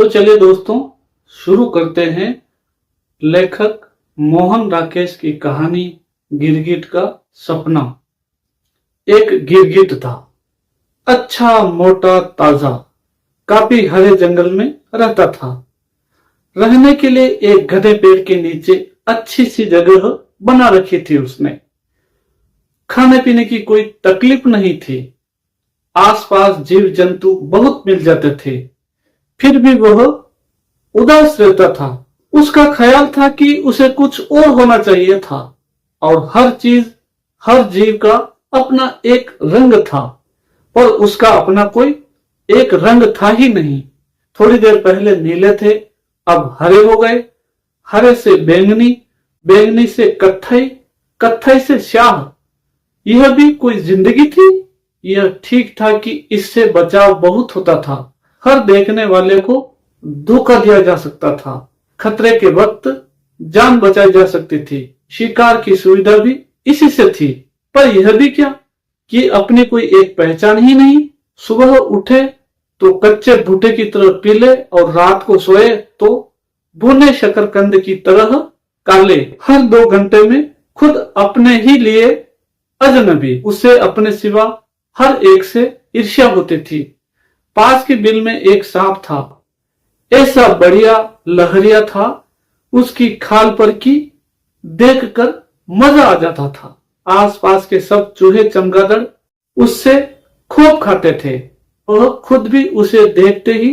तो चलिए दोस्तों शुरू करते हैं लेखक मोहन राकेश की कहानी गिरगिट का सपना। एक गिरगिट था, अच्छा मोटा ताजा, काफी हरे जंगल में रहता था। रहने के लिए एक घने पेड़ के नीचे अच्छी सी जगह बना रखी थी उसने। खाने पीने की कोई तकलीफ नहीं थी। आसपास जीव जंतु बहुत मिल जाते थे, फिर भी वह उदास रहता था। उसका ख्याल था कि उसे कुछ और होना चाहिए था और हर चीज, हर जीव का अपना एक रंग था, पर उसका अपना कोई एक रंग था ही नहीं। थोड़ी देर पहले नीले थे, अब हरे हो गए, हरे से बैंगनी, बैंगनी से कत्थई, कत्थई से स्याह। यह भी कोई जिंदगी थी? यह ठीक था कि इससे बचाव बहुत होता था। हर देखने वाले को धोखा दिया जा सकता था। खतरे के वक्त जान बचाई जा सकती थी। शिकार की सुविधा भी इसी से थी। पर यह भी क्या कि अपनी कोई एक पहचान ही नहीं। सुबह उठे तो कच्चे भुट्टे की तरह पीले और रात को सोए तो भुने शकरकंद की तरह काले। हर 2 घंटे में खुद अपने ही लिए अजनबी। उसे अपने सिवा हर एक से ईर्ष्या होती थी। पास के बिल में एक सांप था, ऐसा बढ़िया लहरिया था, उसकी खाल पर की देखकर मजा आ जाता था। आसपास के सब चूहे चमगादड़ उससे खूब खाते थे। वह खुद भी उसे देखते ही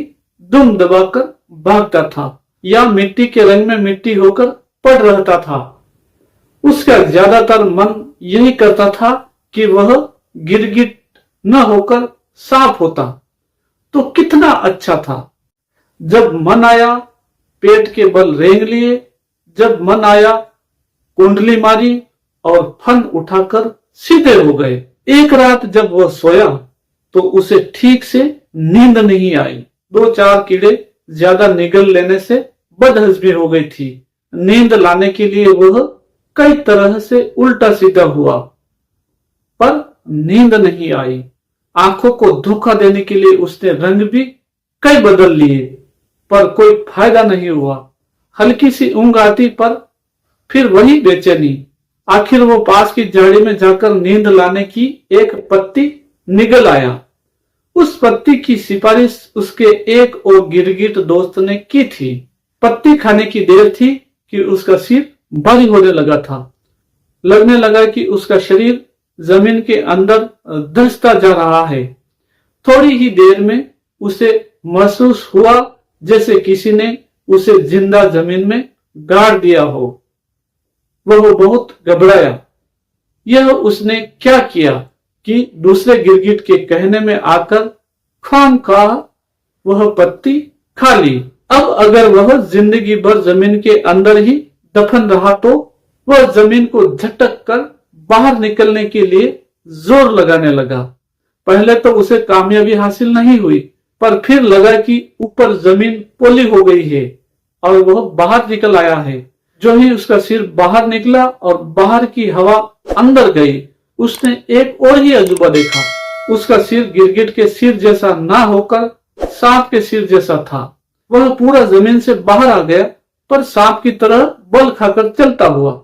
दुम दबाकर भागता था या मिट्टी के रंग में मिट्टी होकर पड़ रहता था। उसका ज्यादातर मन यही करता था कि वह गिरगिट न होकर सांप होता तो कितना अच्छा था। जब मन आया पेट के बल रेंग लिए, जब मन आया कुंडली मारी और फन उठाकर सीधे हो गए। एक रात जब वह सोया तो उसे ठीक से नींद नहीं आई। 2-4 कीड़े ज्यादा निगल लेने से बदहजमी हो गई थी। नींद लाने के लिए वह कई तरह से उल्टा सीधा हुआ, पर नींद नहीं आई। आंखों को धोखा देने के लिए उसने रंग भी कई बदल लिए, पर कोई फायदा नहीं हुआ। हल्की सी ऊंघ आती पर फिर वही बेचैनी। आखिर वो पास की झाड़ी में जाकर नींद लाने की एक पत्ती निगल आया। उस पत्ती की सिफारिश उसके एक और गिरगिट दोस्त ने की थी। पत्ती खाने की देर थी कि उसका सिर भारी होने लगा था। लगने लगा कि उसका शरीर जमीन के अंदर धंसता जा रहा है। थोड़ी ही देर में उसे महसूस हुआ जैसे किसी ने उसे जिंदा जमीन में गाड़ दिया हो। वह बहुत घबराया। यह उसने क्या किया कि दूसरे गिरगिट के कहने में आकर खामखा वह पत्ती खा ली। अब अगर वह जिंदगी भर जमीन के अंदर ही दफन रहा तो वह जमीन को झटक कर बाहर निकलने के लिए जोर लगाने लगा। पहले तो उसे कामयाबी हासिल नहीं हुई, पर फिर लगा कि ऊपर जमीन पोली हो गई है और वह बाहर निकल आया है। जो ही उसका सिर बाहर निकला और बाहर की हवा अंदर गई, उसने एक और ही अजूबा देखा। उसका सिर गिरगिट के सिर जैसा ना होकर सांप के सिर जैसा था। वह पूरा जमीन से बाहर आ गया, पर सांप की तरह बल खाकर चलता हुआ।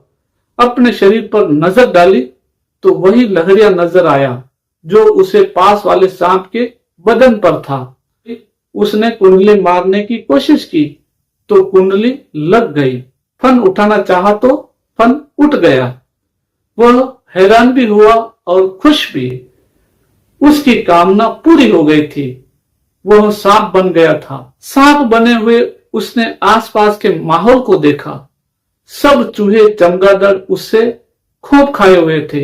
अपने शरीर पर नजर डाली तो वही लहरिया नजर आया जो उसे पास वाले सांप के बदन पर था। उसने कुंडली मारने की कोशिश की तो कुंडली लग गई। फन उठाना चाहा तो फन उठ गया। वह हैरान भी हुआ और खुश भी। उसकी कामना पूरी हो गई थी। वह सांप बन गया था। सांप बने हुए उसने आसपास के माहौल को देखा। सब चूहे चमगादड़ उससे खूब खाए हुए थे।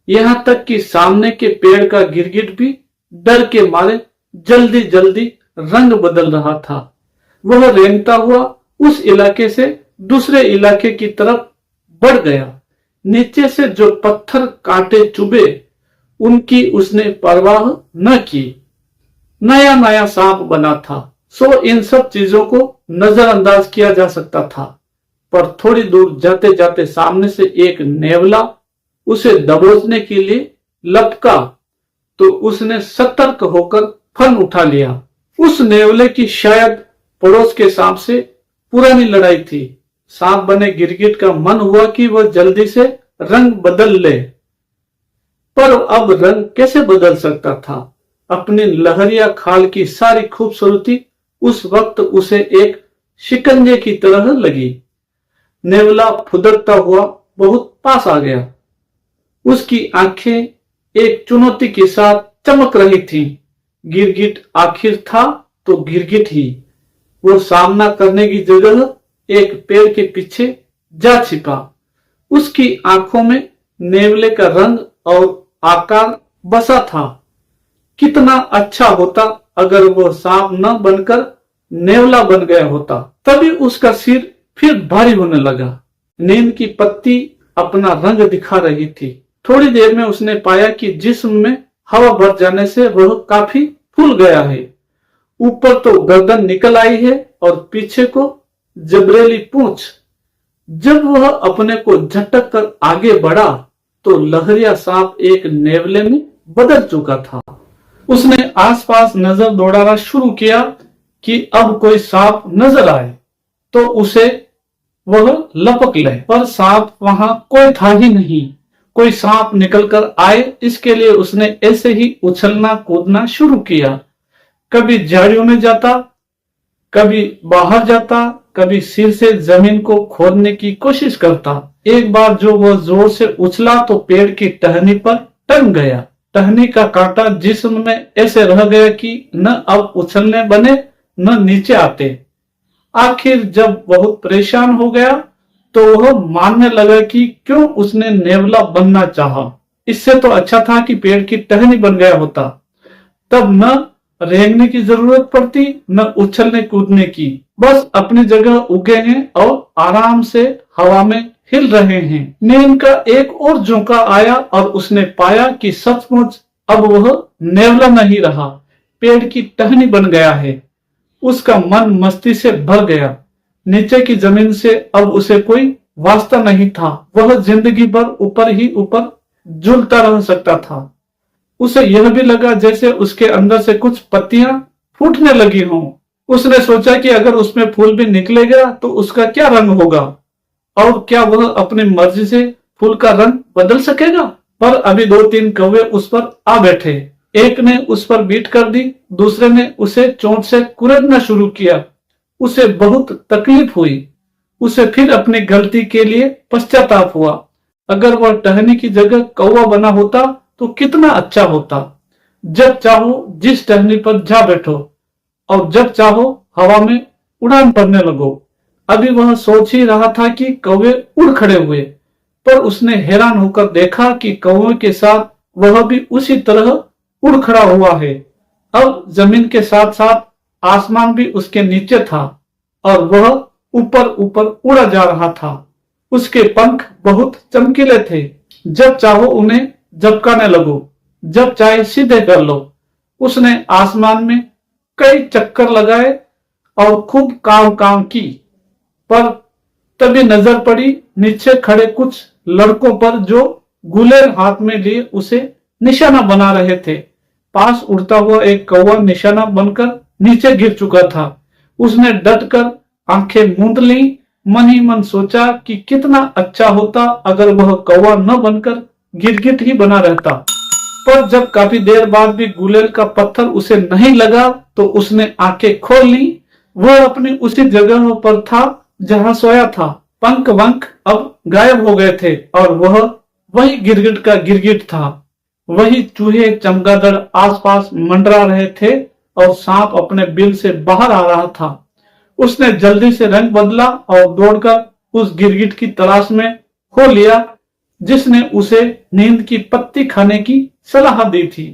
यहां तक कि सामने के पेड़ का गिरगिट भी डर के मारे जल्दी जल्दी रंग बदल रहा था। वह रेंगता हुआ उस इलाके से दूसरे इलाके की तरफ बढ़ गया। नीचे से जो पत्थर कांटे चुभे उनकी उसने परवाह न की। नया नया सांप बना था, सो इन सब चीजों को नजरअंदाज किया जा सकता था। पर थोड़ी दूर जाते जाते सामने से एक नेवला उसे दबोचने के लिए लपका तो उसने सतर्क होकर फन उठा लिया। उस नेवले की शायद पड़ोस के सांप से पुरानी लड़ाई थी। सांप बने गिरगिट का मन हुआ कि वह जल्दी से रंग बदल ले, पर अब रंग कैसे बदल सकता था? अपनी लहरिया खाल की सारी खूबसूरती उस वक्त उसे एक शिकंजे की तरह लगी। नेवला फुदकता हुआ बहुत पास आ गया। उसकी आंखें एक चुनौती के साथ चमक रही थीं। गिरगिट आखिर था तो गिरगिट ही। वो सामना करने की जगह एक पेड़ के पीछे जा छिपा। उसकी आंखों में नेवले का रंग और आकार बसा था। कितना अच्छा होता अगर वो सांप न बनकर नेवला बन गया होता। तभी उसका सिर फिर भारी होने लगा। नींद की पत्ती अपना रंग दिखा रही थी। थोड़ी देर में उसने पाया कि जिस्म में हवा भर जाने से वह काफी फूल गया है। ऊपर तो गर्दन निकल आई है और पीछे को जबरेली पूंछ। जब वह अपने को झटक कर आगे बढ़ा तो लहरिया सांप एक नेवले में बदल चुका था। उसने आसपास नजर दौड़ाना शुरू किया कि अब कोई सांप नजर आए तो उसे वह लपक ले, पर सांप वहां कोई था ही नहीं। कोई सांप निकलकर आए इसके लिए उसने ऐसे ही उछलना कूदना शुरू किया। कभी झाड़ियों में जाता, कभी बाहर जाता, कभी सिर से जमीन को खोदने की कोशिश करता। एक बार जो वह जोर से उछला तो पेड़ की टहनी पर टंग गया। टहनी का कांटा जिस्म में ऐसे रह गया कि न अब उछलने बने न नीचे आते। आखिर जब बहुत परेशान हो गया तो वह मानने लगा कि क्यों उसने नेवला बनना चाहा। इससे तो अच्छा था कि पेड़ की टहनी बन गया होता। तब न रेंगने की जरूरत पड़ती न उछलने कूदने की। बस अपनी जगह उगे हैं और आराम से हवा में हिल रहे हैं। नींद का एक और झोंका आया और उसने पाया कि सचमुच अब वह नेवला नहीं रहा, पेड़ की टहनी बन गया है। उसका मन मस्ती से भर गया। नीचे की जमीन से अब उसे कोई वास्ता नहीं था। वह जिंदगी भर ऊपर ही ऊपर झूलता रह सकता था। उसे यह भी लगा जैसे उसके अंदर से कुछ पत्तियां फूटने लगी हों। उसने सोचा कि अगर उसमें फूल भी निकलेगा तो उसका क्या रंग होगा और क्या वह अपनी मर्जी से फूल का रंग बदल सकेगा। पर अभी 2-3 कौवे उस पर आ बैठे। एक ने उस पर बीट कर दी, दूसरे ने उसे चोंच से कुरेदना शुरू किया। उसे बहुत तकलीफ हुई। उसे फिर अपनी गलती के लिए पश्चाताप हुआ। अगर वह टहनी की जगह कौवा बना होता तो कितना अच्छा होता। जब चाहो जिस टहनी पर जा बैठो और जब चाहो हवा में उड़ान भरने लगो। अभी वह सोच ही रहा था कि कौवे उड़ खड़े हुए, पर उसने हैरान होकर देखा कि कौवे के साथ वह भी उसी तरह उड़ खड़ा हुआ है। अब जमीन के साथ साथ आसमान भी उसके नीचे था और वह ऊपर ऊपर उड़ा जा रहा था। उसके पंख बहुत चमकीले थे। जब चाहो उन्हें झपकाने लगो, जब चाहे सीधे कर लो। उसने आसमान में कई चक्कर लगाए और खूब काव काव की, पर तभी नजर पड़ी नीचे खड़े कुछ लड़कों पर जो गुलेल हाथ में लिए उसे निशाना बना रहे थे। पास उड़ता हुआ एक कौवा निशाना बनकर नीचे गिर चुका था। उसने डटकर आंखें मूंद ली। मन ही मन सोचा कि कितना अच्छा होता अगर वह कौवा न बनकर गिरगिट ही बना रहता। पर जब काफी देर बाद भी गुलेल का पत्थर उसे नहीं लगा तो उसने आंखें खोल ली। वह अपनी उसी जगह पर था जहां सोया था। पंख वंख अब गायब हो गए थे और वह वही गिरगिट का गिरगिट था। वही चूहे चमगादड़ आसपास मंडरा रहे थे और सांप अपने बिल से बाहर आ रहा था। उसने जल्दी से रंग बदला और दौड़कर उस गिरगिट की तलाश में हो लिया जिसने उसे नींद की पत्ती खाने की सलाह दी थी।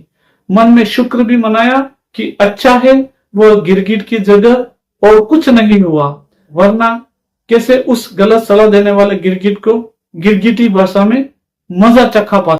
मन में शुक्र भी मनाया कि अच्छा है वह गिरगिट की जगह और कुछ नहीं हुआ, वरना कैसे उस गलत सलाह देने वाले गिरगिट को गिरगिटी भाषा में मजा चखा पाता।